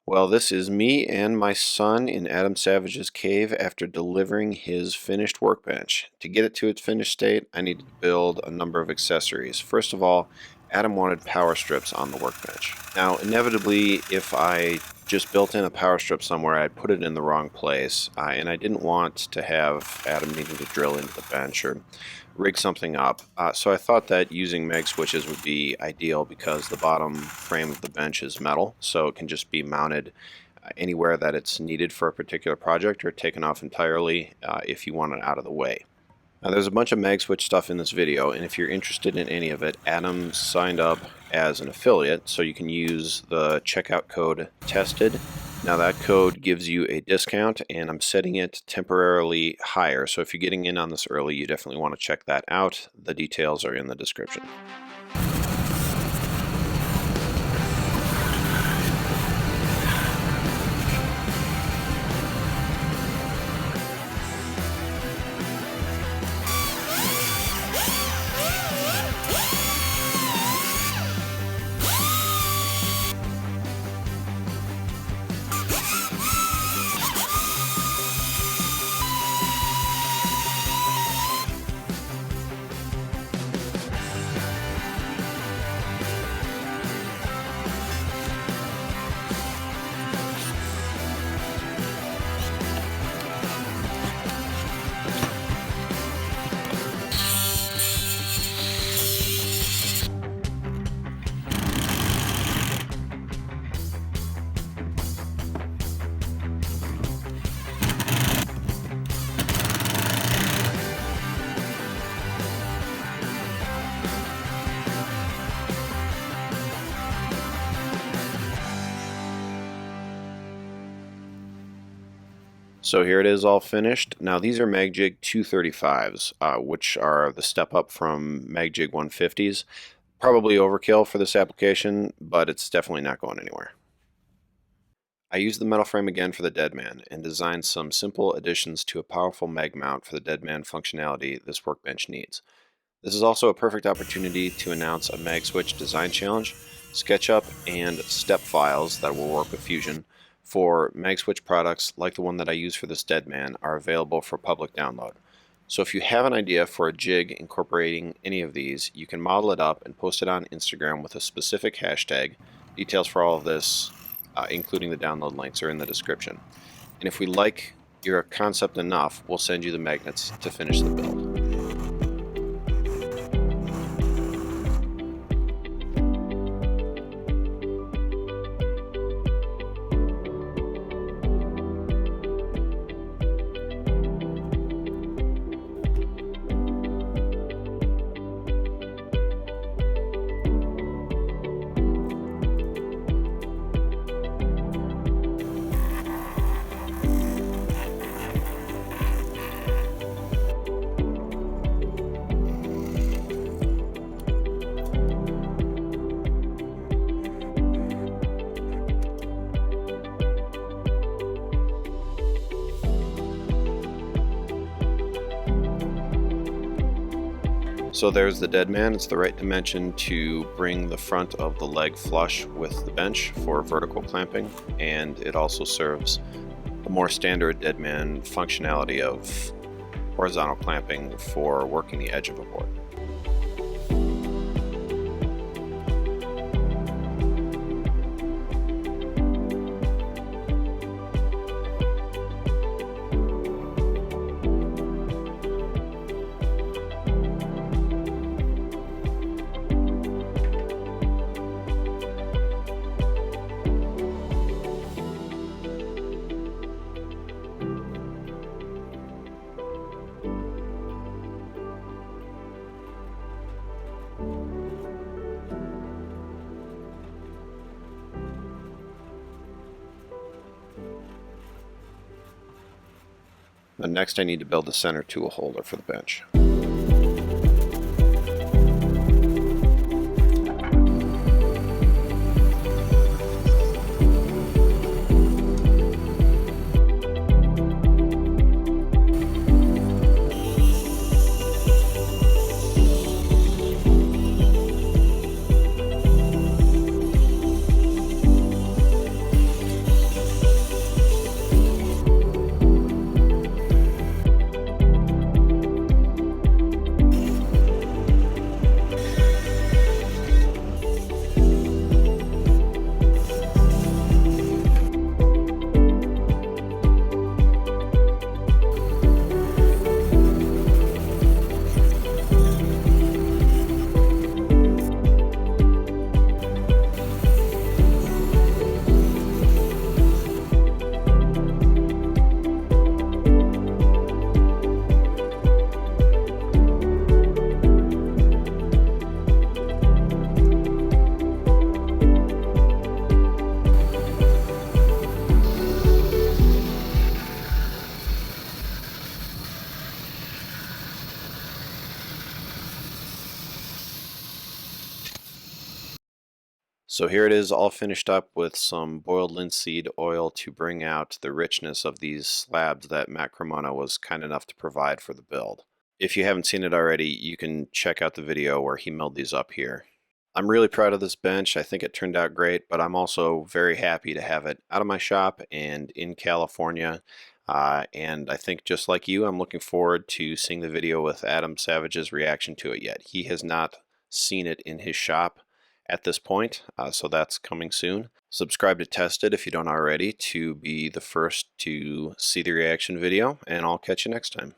Well, this is me and my son in Adam Savage's cave after delivering his finished workbench. To get it to its finished state, I needed to build a number of accessories. First of all, Adam wanted power strips on the workbench. Now, inevitably, if I just built in a power strip somewhere, I'd put it in the wrong place, and I didn't want to have Adam needing to drill into the bench or rig something up. So I thought that using Magswitches would be ideal because the bottom frame of the bench is metal, so it can just be mounted anywhere that it's needed for a particular project or taken off entirely if you want it out of the way. Now, there's a bunch of Magswitch stuff in this video, and if you're interested in any of it, Adam signed up as an affiliate, so you can use the checkout code TESTED. Now that code gives you a discount, and I'm setting it temporarily higher, so if you're getting in on this early, you definitely want to check that out. The details are in the description. So here it is all finished. Now these are Magjig 235s, which are the step up from Magjig 150s. Probably overkill for this application, but it's definitely not going anywhere. I used the metal frame again for the Deadman and designed some simple additions to a powerful mag mount for the Deadman functionality this workbench needs. This is also a perfect opportunity to announce a Magswitch design challenge, SketchUp, and step files that will work with Fusion for Magswitch products like the one that I use for this Deadman are available for public download. So if you have an idea for a jig incorporating any of these, you can model it up and post it on Instagram with a specific hashtag. Details for all of this, including the download links, are in the description. And if we like your concept enough, we'll send you the magnets to finish the build. So there's the Deadman. It's the right dimension to bring the front of the leg flush with the bench for vertical clamping, and it also serves a more standard Deadman functionality of horizontal clamping for working the edge of a board. And next I need to build a center tool holder for the bench. So here it is all finished up with some boiled linseed oil to bring out the richness of these slabs that Matt Cremona was kind enough to provide for the build. If you haven't seen it already, you can check out the video where he milled these up here. I'm really proud of this bench. I think it turned out great, but I'm also very happy to have it out of my shop and in California. And I think just like you, I'm looking forward to seeing the video with Adam Savage's reaction to it yet. He has not seen it in his shop at this point, so that's coming soon. Subscribe to Tested if you don't already to be the first to see the reaction video, and I'll catch you next time.